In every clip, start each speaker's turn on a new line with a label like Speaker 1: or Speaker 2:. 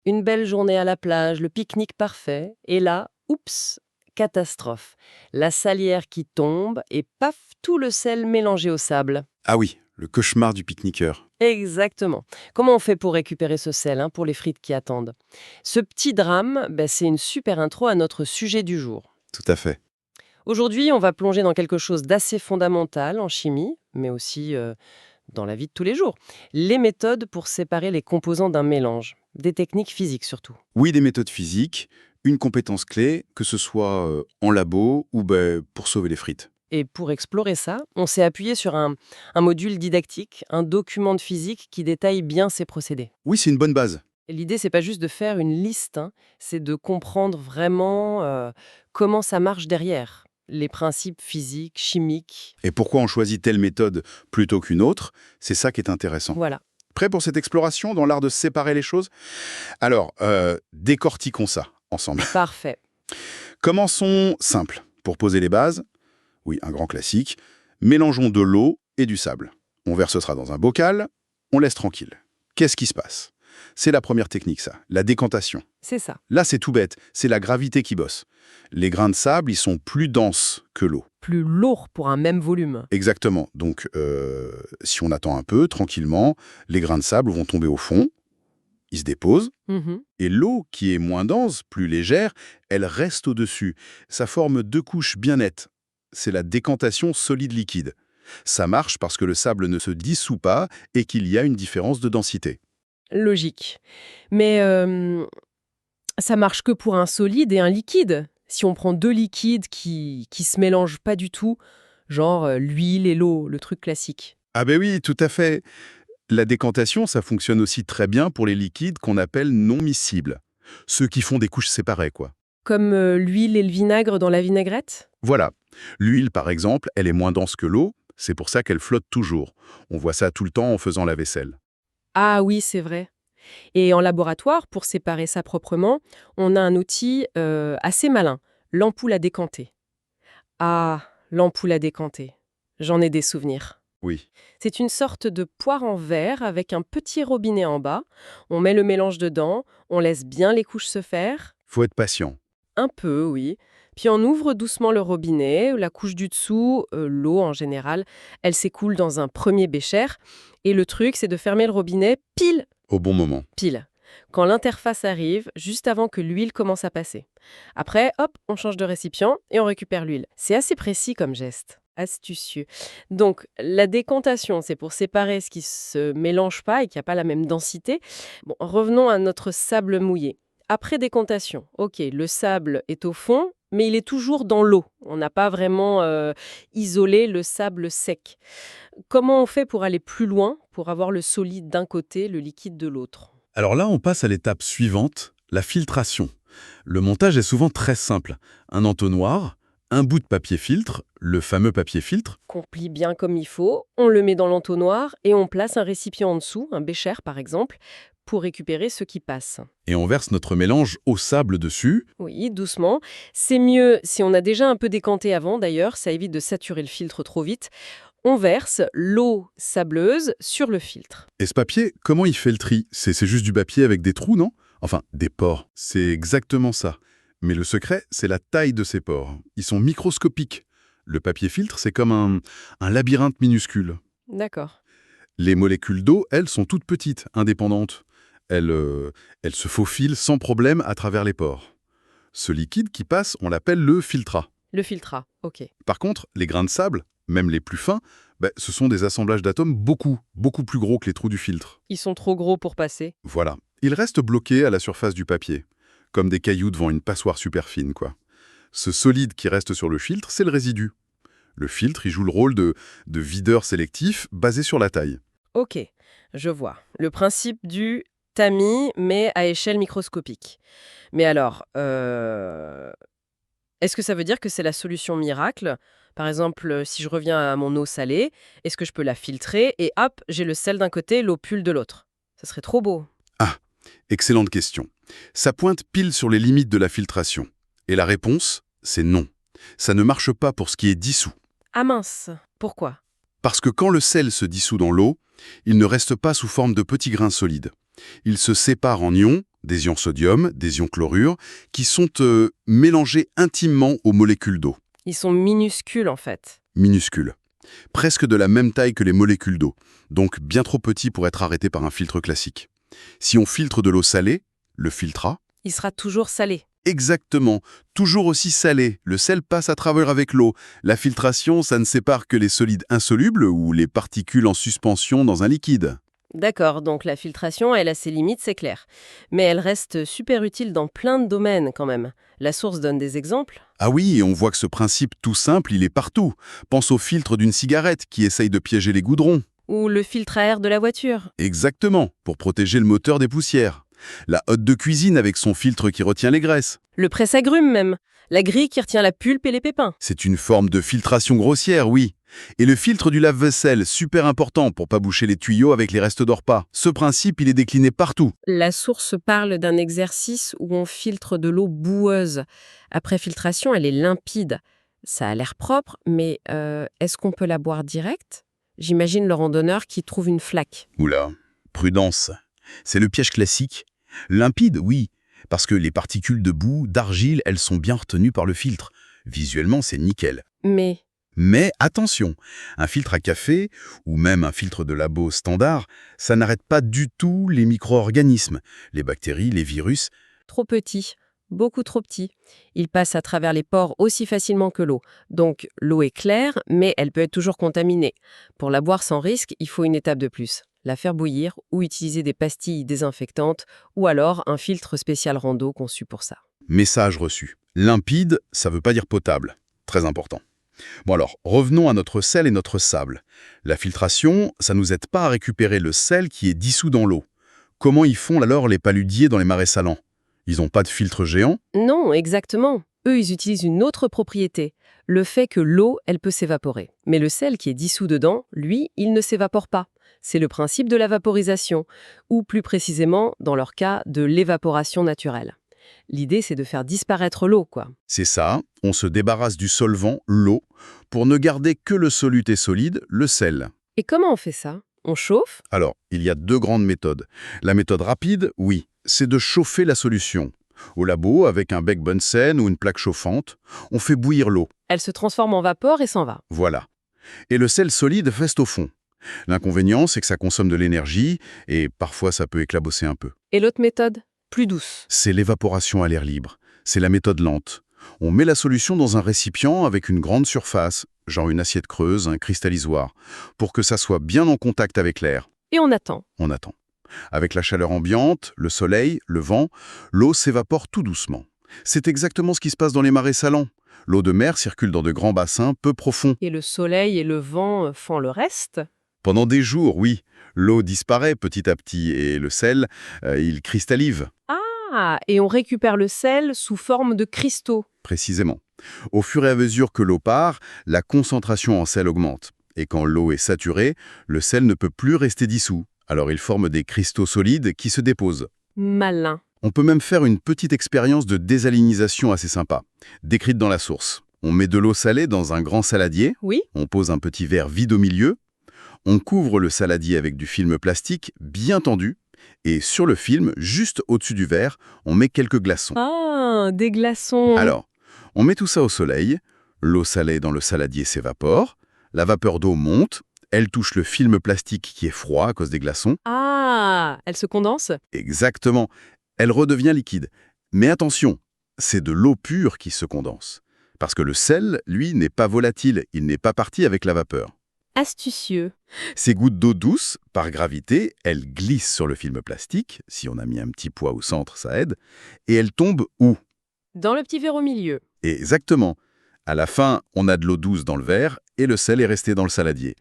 Speaker 1: Une belle journée à la plage, le pique-nique parfait, et là, oups, catastrophe. La salière qui tombe et paf, tout le sel mélangé au sable.
Speaker 2: Ah oui, le cauchemar du pique-niqueur.
Speaker 1: Exactement. Comment on fait pour récupérer ce sel pour les frites qui attendent? Ce petit drame, c'est une super intro à notre sujet du jour.
Speaker 2: Tout à fait.
Speaker 1: Aujourd'hui, on va plonger dans quelque chose d'assez fondamental en chimie, mais aussi dans la vie de tous les jours. Les méthodes pour séparer les composants d'un mélange. Des techniques physiques surtout.
Speaker 2: Oui, des méthodes physiques, une compétence clé, que ce soit en labo ou pour sauver les frites.
Speaker 1: Et pour explorer ça, on s'est appuyé sur un module didactique, un document de physique qui détaille bien ces procédés.
Speaker 2: Oui, c'est une bonne base.
Speaker 1: Et l'idée, c'est pas juste de faire une liste, c'est de comprendre vraiment comment ça marche derrière. Les principes physiques, chimiques.
Speaker 2: Et pourquoi on choisit telle méthode plutôt qu'une autre, c'est ça qui est intéressant.
Speaker 1: Voilà.
Speaker 2: Prêt pour cette exploration dans l'art de séparer les choses? Alors, décortiquons ça ensemble.
Speaker 1: Parfait.
Speaker 2: Commençons simple. Pour poser les bases, oui, un grand classique, mélangeons de l'eau et du sable. On verse ça dans un bocal, on laisse tranquille. Qu'est-ce qui se passe? C'est la première technique, ça, la décantation.
Speaker 1: C'est ça.
Speaker 2: Là, c'est tout bête, c'est la gravité qui bosse. Les grains de sable, ils sont plus denses que l'eau.
Speaker 1: Plus lourd pour un même volume.
Speaker 2: Exactement. Donc, si on attend un peu, tranquillement, les grains de sable vont tomber au fond, ils se déposent,
Speaker 1: Mhm.
Speaker 2: et l'eau, qui est moins dense, plus légère, elle reste au-dessus. Ça forme deux couches bien nettes. C'est la décantation solide-liquide. Ça marche parce que le sable ne se dissout pas et qu'il y a une différence de densité.
Speaker 1: Logique. Mais ça marche que pour un solide et un liquide. Si on prend deux liquides qui se mélangent pas du tout, genre l'huile et l'eau, le truc classique.
Speaker 2: Ah ben oui, tout à fait. La décantation, ça fonctionne aussi très bien pour les liquides qu'on appelle non miscibles. Ceux qui font des couches séparées, quoi.
Speaker 1: Comme l'huile et le vinaigre dans la vinaigrette?
Speaker 2: Voilà. L'huile, par exemple, elle est moins dense que l'eau, c'est pour ça qu'elle flotte toujours. On voit ça tout le temps en faisant la vaisselle.
Speaker 1: Ah oui, c'est vrai. Et en laboratoire, pour séparer ça proprement, on a un outil assez malin, l'ampoule à décanter. Ah, l'ampoule à décanter. J'en ai des souvenirs.
Speaker 2: Oui.
Speaker 1: C'est une sorte de poire en verre avec un petit robinet en bas. On met le mélange dedans, on laisse bien les couches se faire.
Speaker 2: Faut être patient.
Speaker 1: Un peu, oui. Puis on ouvre doucement le robinet, la couche du dessous, l'eau en général, elle s'écoule dans un premier bécher. Et le truc, c'est de fermer le robinet pile,
Speaker 2: Au bon moment.
Speaker 1: pile, quand l'interface arrive, juste avant que l'huile commence à passer. Après, hop, on change de récipient et on récupère l'huile. C'est assez précis comme geste. Astucieux. Donc, la décantation, c'est pour séparer ce qui se mélange pas et qui n'a pas la même densité. Bon, revenons à notre sable mouillé. Après décantation, ok, le sable est au fond, mais il est toujours dans l'eau. On n'a pas vraiment isolé le sable sec. Comment on fait pour aller plus loin, pour avoir le solide d'un côté, le liquide de l'autre?
Speaker 2: Alors là, on passe à l'étape suivante, la filtration. Le montage est souvent très simple. Un entonnoir, un bout de papier filtre, le fameux papier filtre,
Speaker 1: Qu'on plie bien comme il faut, on le met dans l'entonnoir et on place un récipient en dessous, un bécher par exemple, pour récupérer ce qui passe.
Speaker 2: et on verse notre mélange au sable dessus.
Speaker 1: Oui, doucement. C'est mieux si on a déjà un peu décanté avant d'ailleurs, ça évite de saturer le filtre trop vite. On verse l'eau sableuse sur le filtre.
Speaker 2: Et ce papier, comment il fait le tri? C'est juste du papier avec des trous, non? Enfin, des pores. C'est exactement ça. Mais le secret, c'est la taille de ces pores. Ils sont microscopiques. Le papier filtre, c'est comme un labyrinthe minuscule.
Speaker 1: D'accord.
Speaker 2: Les molécules d'eau, elles, sont toutes petites, indépendantes. Elles se faufilent sans problème à travers les pores. Ce liquide qui passe, on l'appelle le filtrat.
Speaker 1: Le filtrat, ok.
Speaker 2: Par contre, les grains de sable, même les plus fins, ce sont des assemblages d'atomes beaucoup plus gros que les trous du filtre.
Speaker 1: Ils sont trop gros pour passer.
Speaker 2: Voilà. Ils restent bloqués à la surface du papier, comme des cailloux devant une passoire super fine, quoi. Ce solide qui reste sur le filtre, c'est le résidu. Le filtre, il joue le rôle de videur sélectif basé sur la taille.
Speaker 1: Ok, je vois. Le principe du tamis, mais à échelle microscopique. Mais alors, est-ce que ça veut dire que c'est la solution miracle? Par exemple, si je reviens à mon eau salée, est-ce que je peux la filtrer et hop, j'ai le sel d'un côté, l'eau pure de l'autre? Ça serait trop beau.
Speaker 2: Ah, excellente question. Ça pointe pile sur les limites de la filtration. Et la réponse, c'est non. Ça ne marche pas pour ce qui est dissous.
Speaker 1: Ah mince, pourquoi?
Speaker 2: Parce que quand le sel se dissout dans l'eau, il ne reste pas sous forme de petits grains solides. Il se sépare en ions, des ions sodium, des ions chlorure, qui sont mélangés intimement aux molécules d'eau.
Speaker 1: Ils sont minuscules en fait.
Speaker 2: Minuscules. Presque de la même taille que les molécules d'eau, donc bien trop petits pour être arrêtés par un filtre classique. Si on filtre de l'eau salée, le filtrat,
Speaker 1: Il sera toujours salé.
Speaker 2: exactement, toujours aussi salé. Le sel passe à travers avec l'eau. La filtration, ça ne sépare que les solides insolubles ou les particules en suspension dans un liquide.
Speaker 1: D'accord, donc la filtration, elle a ses limites, c'est clair. Mais elle reste super utile dans plein de domaines quand même. La source donne des exemples.
Speaker 2: Ah oui, et on voit que ce principe tout simple, il est partout. Pense au filtre d'une cigarette qui essaye de piéger les goudrons.
Speaker 1: Ou le filtre à air de la voiture.
Speaker 2: Exactement, pour protéger le moteur des poussières. La hotte de cuisine avec son filtre qui retient les graisses.
Speaker 1: Le presse-agrumes même. La grille qui retient la pulpe et les pépins.
Speaker 2: C'est une forme de filtration grossière, oui. Et le filtre du lave-vaisselle, super important pour pas boucher les tuyaux avec les restes de repas. Ce principe, il est décliné partout.
Speaker 1: La source parle d'un exercice où on filtre de l'eau boueuse. Après filtration, elle est limpide. Ça a l'air propre, mais est-ce qu'on peut la boire direct? J'imagine le randonneur qui trouve une flaque.
Speaker 2: Oula, prudence. C'est le piège classique. Limpide, oui, parce que les particules de boue, d'argile, elles sont bien retenues par le filtre. Visuellement, c'est nickel. Mais attention, un filtre à café, ou même un filtre de labo standard, ça n'arrête pas du tout les micro-organismes, les bactéries, les virus.
Speaker 1: Trop petit, beaucoup trop petit. Il passe à travers les pores aussi facilement que l'eau. Donc l'eau est claire, mais elle peut être toujours contaminée. Pour la boire sans risque, il faut une étape de plus. La faire bouillir ou utiliser des pastilles désinfectantes ou alors un filtre spécial rando conçu pour ça.
Speaker 2: Message reçu. Limpide, ça veut pas dire potable. Très important. Bon alors, revenons à notre sel et notre sable. La filtration, ça nous aide pas à récupérer le sel qui est dissous dans l'eau. Comment ils font alors les paludiers dans les marais salants? Ils n'ont pas de filtre géant?
Speaker 1: Non, exactement. Eux, ils utilisent une autre propriété, le fait que l'eau, elle peut s'évaporer. Mais le sel qui est dissous dedans, lui, il ne s'évapore pas. C'est le principe de la vaporisation, ou plus précisément, dans leur cas, de l'évaporation naturelle. L'idée, c'est de faire disparaître l'eau, quoi.
Speaker 2: C'est ça, on se débarrasse du solvant, l'eau, pour ne garder que le soluté solide, le sel.
Speaker 1: Et comment on fait ça? On chauffe?
Speaker 2: Alors, il y a deux grandes méthodes. La méthode rapide, oui, c'est de chauffer la solution. Au labo, avec un bec Bunsen ou une plaque chauffante, on fait bouillir l'eau.
Speaker 1: Elle se transforme en vapeur et s'en va.
Speaker 2: Voilà. Et le sel solide reste au fond. L'inconvénient, c'est que ça consomme de l'énergie et parfois ça peut éclabosser un peu.
Speaker 1: Et l'autre méthode? Plus douce.
Speaker 2: C'est l'évaporation à l'air libre. C'est la méthode lente. On met la solution dans un récipient avec une grande surface, genre une assiette creuse, un cristallisoire, pour que ça soit bien en contact avec l'air.
Speaker 1: Et on attend.
Speaker 2: On attend. Avec la chaleur ambiante, le soleil, le vent, l'eau s'évapore tout doucement. C'est exactement ce qui se passe dans les marais salants. L'eau de mer circule dans de grands bassins peu profonds.
Speaker 1: Et le soleil et le vent font le reste?
Speaker 2: Pendant des jours, oui, l'eau disparaît petit à petit et le sel, il cristallive.
Speaker 1: Ah, et on récupère le sel sous forme de cristaux.
Speaker 2: Précisément. Au fur et à mesure que l'eau part, la concentration en sel augmente. Et quand l'eau est saturée, le sel ne peut plus rester dissous. Alors il forme des cristaux solides qui se déposent.
Speaker 1: Malin.
Speaker 2: On peut même faire une petite expérience de désalinisation assez sympa, décrite dans la source. On met de l'eau salée dans un grand saladier,
Speaker 1: Oui?
Speaker 2: on pose un petit verre vide au milieu, on couvre le saladier avec du film plastique bien tendu, et sur le film, juste au-dessus du verre, on met quelques glaçons.
Speaker 1: Ah, des glaçons.
Speaker 2: Alors, on met tout ça au soleil, l'eau salée dans le saladier s'évapore, la vapeur d'eau monte, elle touche le film plastique qui est froid à cause des glaçons.
Speaker 1: Ah, elle se condense?
Speaker 2: Exactement, elle redevient liquide. Mais attention, c'est de l'eau pure qui se condense. Parce que le sel, lui, n'est pas volatile, il n'est pas parti avec la vapeur.
Speaker 1: Astucieux.
Speaker 2: Ces gouttes d'eau douce, par gravité, elles glissent sur le film plastique, si on a mis un petit poids au centre, ça aide, et elles tombent où?
Speaker 1: Dans le petit verre au milieu.
Speaker 2: Exactement. À la fin, on a de l'eau douce dans le verre et le sel est resté dans le saladier.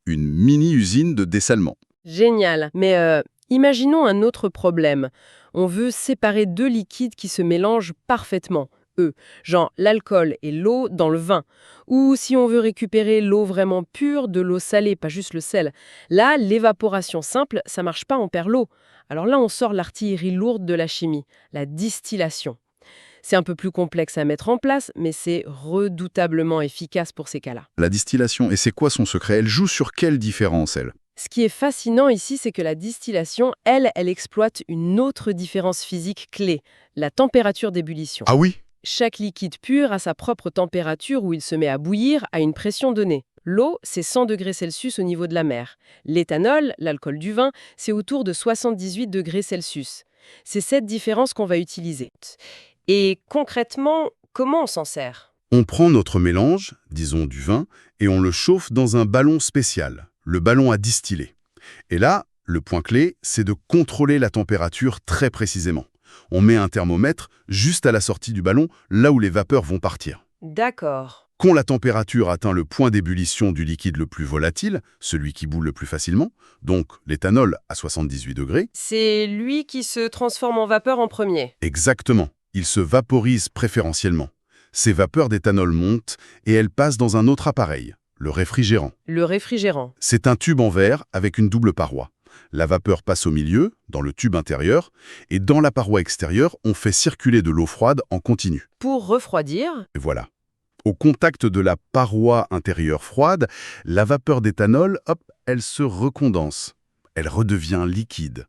Speaker 2: Une mini-usine de dessalement.
Speaker 1: Génial. Mais imaginons un autre problème. On veut séparer deux liquides qui se mélangent parfaitement. Genre l'alcool et l'eau dans le vin. Ou si on veut récupérer l'eau vraiment pure de l'eau salée, pas juste le sel. Là, l'évaporation simple, ça marche pas, on perd l'eau. Alors là, on sort l'artillerie lourde de la chimie, la distillation. C'est un peu plus complexe à mettre en place, mais c'est redoutablement efficace pour ces cas-là.
Speaker 2: La distillation, et c'est quoi son secret? Elle joue sur quelle différence, elle?
Speaker 1: Ce qui est fascinant ici, c'est que la distillation, elle exploite une autre différence physique clé, la température d'ébullition.
Speaker 2: Ah oui?
Speaker 1: Chaque liquide pur a sa propre température où il se met à bouillir à une pression donnée. L'eau, c'est 100 degrés Celsius au niveau de la mer. L'éthanol, l'alcool du vin, c'est autour de 78 degrés Celsius. C'est cette différence qu'on va utiliser. Et concrètement, comment on s'en sert?
Speaker 2: On prend notre mélange, disons du vin, et on le chauffe dans un ballon spécial, le ballon à distiller. Et là, le point clé, c'est de contrôler la température très précisément. On met un thermomètre juste à la sortie du ballon, là où les vapeurs vont partir.
Speaker 1: D'accord.
Speaker 2: Quand la température atteint le point d'ébullition du liquide le plus volatile, celui qui bout le plus facilement, donc l'éthanol à 78 degrés,
Speaker 1: C'est lui qui se transforme en vapeur en premier.
Speaker 2: exactement, il se vaporise préférentiellement. Ces vapeurs d'éthanol montent et elles passent dans un autre appareil, le réfrigérant.
Speaker 1: Le réfrigérant.
Speaker 2: C'est un tube en verre avec une double paroi. La vapeur passe au milieu, dans le tube intérieur, et dans la paroi extérieure, on fait circuler de l'eau froide en continu.
Speaker 1: Pour refroidir,
Speaker 2: Et voilà. Au contact de la paroi intérieure froide, la vapeur d'éthanol, hop, elle se recondense. Elle redevient liquide.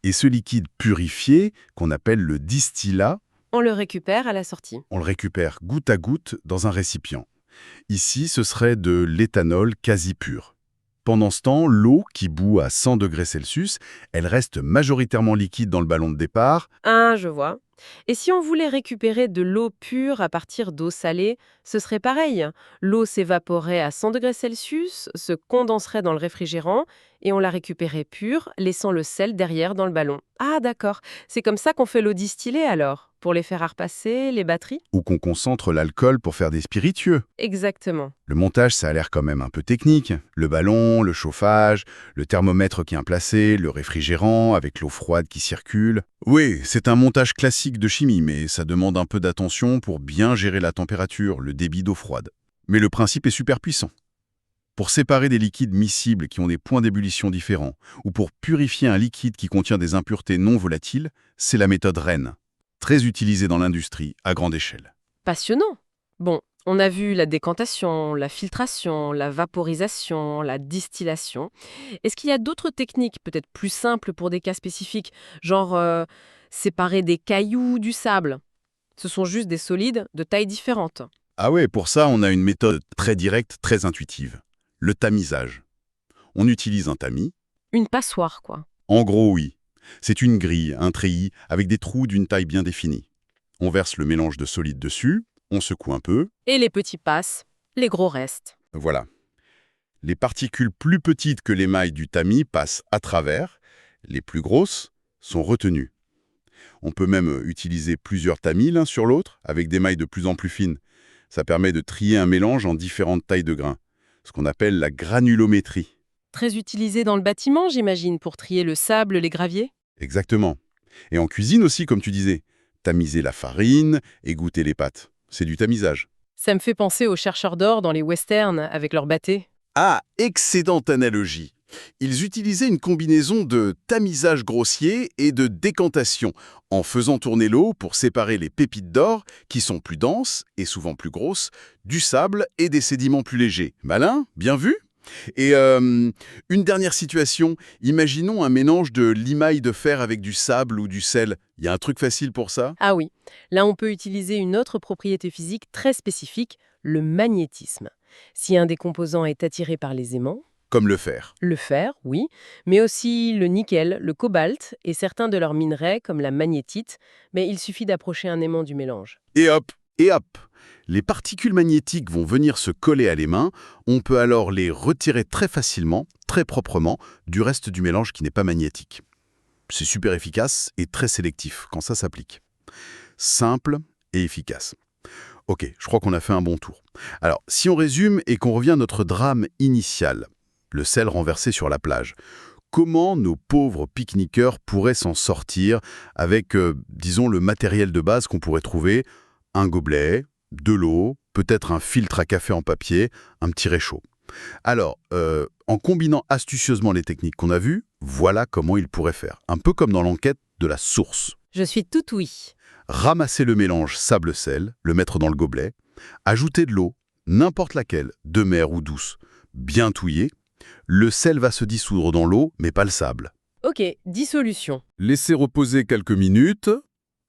Speaker 2: Et ce liquide purifié, qu'on appelle le distillat,
Speaker 1: on le récupère à la sortie.
Speaker 2: on le récupère goutte à goutte dans un récipient. Ici, ce serait de l'éthanol quasi pur. Pendant ce temps, l'eau, qui bout à 100 degrés Celsius, elle reste majoritairement liquide dans le ballon de départ.
Speaker 1: Ah, je vois. Et si on voulait récupérer de l'eau pure à partir d'eau salée, ce serait pareil. L'eau s'évaporerait à 100 degrés Celsius, se condenserait dans le réfrigérant et on la récupérait pure, laissant le sel derrière dans le ballon. Ah, d'accord. C'est comme ça qu'on fait l'eau distillée alors, pour les fer à repasser, les batteries?
Speaker 2: Ou qu'on concentre l'alcool pour faire des spiritueux.
Speaker 1: Exactement.
Speaker 2: Le montage, ça a l'air quand même un peu technique. Le ballon, le chauffage, le thermomètre qui est placé, le réfrigérant avec l'eau froide qui circule. Oui, c'est un montage classique de chimie, mais ça demande un peu d'attention pour bien gérer la température, le débit d'eau froide. Mais le principe est super puissant. Pour séparer des liquides miscibles qui ont des points d'ébullition différents, ou pour purifier un liquide qui contient des impuretés non volatiles, c'est la méthode REN, très utilisée dans l'industrie à grande échelle.
Speaker 1: Passionnant. Bon, on a vu la décantation, la filtration, la vaporisation, la distillation. Est-ce qu'il y a d'autres techniques peut-être plus simples pour des cas spécifiques, genre séparer des cailloux du sable? Ce sont juste des solides de tailles différentes.
Speaker 2: Ah ouais, pour ça, on a une méthode très directe, très intuitive. Le tamisage. On utilise un tamis.
Speaker 1: Une passoire, quoi.
Speaker 2: En gros, oui. C'est une grille, un treillis, avec des trous d'une taille bien définie. On verse le mélange de solides dessus, on secoue un peu.
Speaker 1: Et les petits passent, les gros restent.
Speaker 2: Voilà. Les particules plus petites que l'émail du tamis passent à travers. Les plus grosses sont retenues. On peut même utiliser plusieurs tamis l'un sur l'autre, avec des mailles de plus en plus fines. Ça permet de trier un mélange en différentes tailles de grains, ce qu'on appelle la granulométrie.
Speaker 1: Très utilisé dans le bâtiment, j'imagine, pour trier le sable, les graviers?
Speaker 2: Exactement. Et en cuisine aussi, comme tu disais. Tamiser la farine, égoutter les pâtes. C'est du tamisage.
Speaker 1: Ça me fait penser aux chercheurs d'or dans les westerns avec leurs bâtés.
Speaker 2: Ah, excellente analogie. Ils utilisaient une combinaison de tamisage grossier et de décantation, en faisant tourner l'eau pour séparer les pépites d'or, qui sont plus denses et souvent plus grosses, du sable et des sédiments plus légers. Malin, bien vu? Et une dernière situation, imaginons un mélange de limaille de fer avec du sable ou du sel. Il y a un truc facile pour ça?
Speaker 1: Ah oui, là on peut utiliser une autre propriété physique très spécifique, le magnétisme. Si un des composants est attiré par les aimants,
Speaker 2: Comme le fer.
Speaker 1: le fer, oui, mais aussi le nickel, le cobalt et certains de leurs minerais comme la magnétite, mais il suffit d'approcher un aimant du mélange.
Speaker 2: Et hop, et hop. Les particules magnétiques vont venir se coller à les mains. On peut alors les retirer très facilement, très proprement, du reste du mélange qui n'est pas magnétique. C'est super efficace et très sélectif quand ça s'applique. Simple et efficace. Ok, je crois qu'on a fait un bon tour. Alors, si on résume et qu'on revient à notre drame initial, le sel renversé sur la plage, comment nos pauvres pique-niqueurs pourraient s'en sortir avec, disons, le matériel de base qu'on pourrait trouver, un gobelet, de l'eau, peut-être un filtre à café en papier, un petit réchaud. Alors, en combinant astucieusement les techniques qu'on a vues, voilà comment ils pourraient faire. Un peu comme dans l'enquête de la source.
Speaker 1: Je suis tout oui.
Speaker 2: Ramasser le mélange sable-sel, le mettre dans le gobelet, ajouter de l'eau, n'importe laquelle, de mer ou douce, bien touillée, Le sel va se dissoudre dans l'eau, mais pas le sable.
Speaker 1: Ok, dissolution.
Speaker 3: Laisser reposer quelques minutes,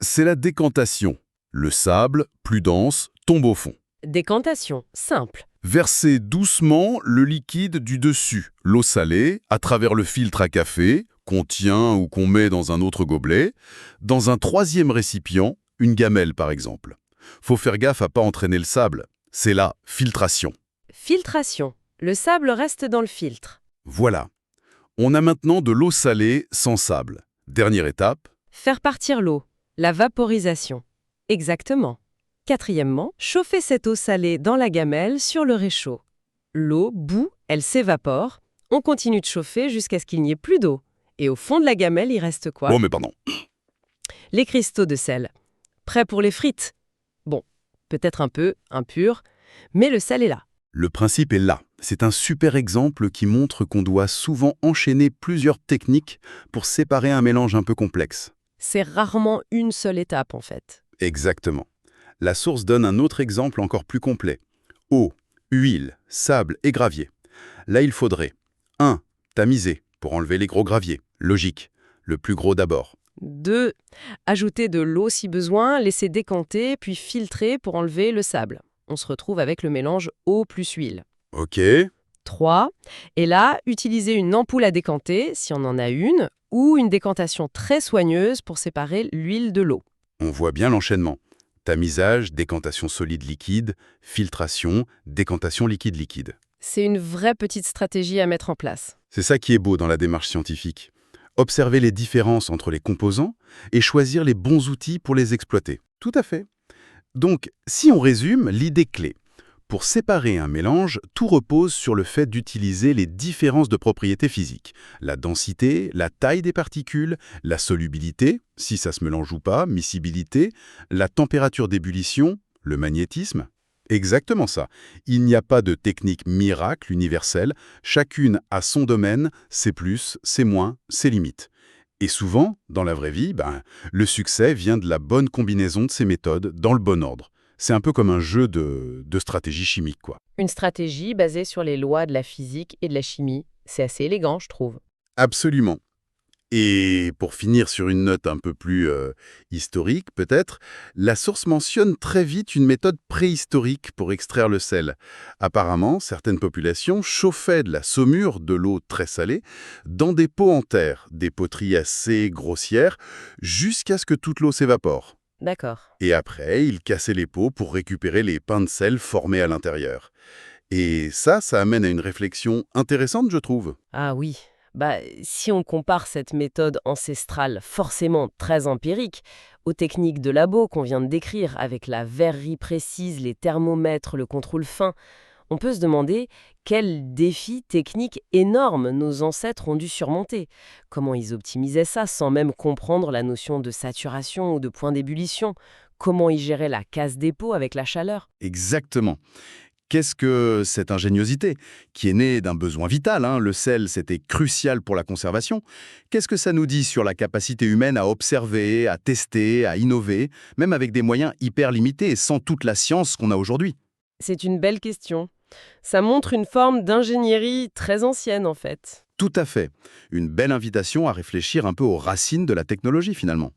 Speaker 3: c'est la décantation. Le sable, plus dense, tombe au fond.
Speaker 1: Décantation, simple.
Speaker 3: Versez doucement le liquide du dessus, l'eau salée, à travers le filtre à café, qu'on tient ou qu'on met dans un autre gobelet, dans un troisième récipient, une gamelle par exemple. Faut faire gaffe à pas entraîner le sable. C'est la filtration.
Speaker 1: Filtration. Le sable reste dans le filtre.
Speaker 3: Voilà. On a maintenant de l'eau salée sans sable. Dernière étape,
Speaker 1: Faire partir l'eau. La vaporisation. Exactement. Quatrièmement, chauffer cette eau salée dans la gamelle sur le réchaud. L'eau bout, elle s'évapore. On continue de chauffer jusqu'à ce qu'il n'y ait plus d'eau. Et au fond de la gamelle, il reste quoi?
Speaker 3: bon mais pardon,
Speaker 1: Les cristaux de sel. Prêts pour les frites. Bon, peut-être un peu impur, mais le sel est là.
Speaker 2: Le principe est là. C'est un super exemple qui montre qu'on doit souvent enchaîner plusieurs techniques pour séparer un mélange un peu complexe.
Speaker 1: C'est rarement une seule étape en fait.
Speaker 2: Exactement. La source donne un autre exemple encore plus complet. Eau, huile, sable et gravier. Là, il faudrait 1. Tamiser pour enlever les gros graviers. Logique. Le plus gros d'abord.
Speaker 1: 2. Ajouter de l'eau si besoin, laisser décanter, puis filtrer pour enlever le sable. On se retrouve avec le mélange eau plus huile.
Speaker 2: Ok.
Speaker 1: 3. Et là, utiliser une ampoule à décanter, si on en a une, ou une décantation très soigneuse pour séparer l'huile de l'eau.
Speaker 2: On voit bien l'enchaînement. Tamisage, décantation solide-liquide, filtration, décantation liquide-liquide.
Speaker 1: C'est une vraie petite stratégie à mettre en place.
Speaker 2: C'est ça qui est beau dans la démarche scientifique. Observer les différences entre les composants et choisir les bons outils pour les exploiter. Tout à fait. Donc, si on résume, l'idée clé. Pour séparer un mélange, tout repose sur le fait d'utiliser les différences de propriétés physiques. La densité, la taille des particules, la solubilité, si ça se mélange ou pas, miscibilité, la température d'ébullition, le magnétisme. Exactement ça. Il n'y a pas de technique miracle universelle. Chacune a son domaine, ses plus, ses moins, ses limites. Et souvent, dans la vraie vie, le succès vient de la bonne combinaison de ces méthodes dans le bon ordre. C'est un peu comme un jeu de stratégie chimique, quoi.
Speaker 1: Une stratégie basée sur les lois de la physique et de la chimie. C'est assez élégant, je trouve.
Speaker 2: Absolument. Et pour finir sur une note un peu plus historique, peut-être, la source mentionne très vite une méthode préhistorique pour extraire le sel. Apparemment, certaines populations chauffaient de la saumure, de l'eau très salée, dans des pots en terre, des poteries assez grossières, jusqu'à ce que toute l'eau s'évapore.
Speaker 1: D'accord.
Speaker 2: Et après, ils cassaient les pots pour récupérer les pains de sel formés à l'intérieur. Et ça amène à une réflexion intéressante, je trouve.
Speaker 1: Ah oui. Si on compare cette méthode ancestrale, forcément très empirique, aux techniques de labo qu'on vient de décrire, avec la verrerie précise, les thermomètres, le contrôle fin, on peut se demander quels défis techniques énormes nos ancêtres ont dû surmonter. Comment ils optimisaient ça sans même comprendre la notion de saturation ou de point d'ébullition? Comment ils géraient la casse des pots avec la chaleur?
Speaker 2: Exactement. Qu'est-ce que cette ingéniosité, qui est née d'un besoin vital, le sel, c'était crucial pour la conservation. Qu'est-ce que ça nous dit sur la capacité humaine à observer, à tester, à innover, même avec des moyens hyper limités et sans toute la science qu'on a aujourd'hui?
Speaker 1: C'est une belle question. Ça montre une forme d'ingénierie très ancienne en fait.
Speaker 2: Tout à fait. Une belle invitation à réfléchir un peu aux racines de la technologie finalement.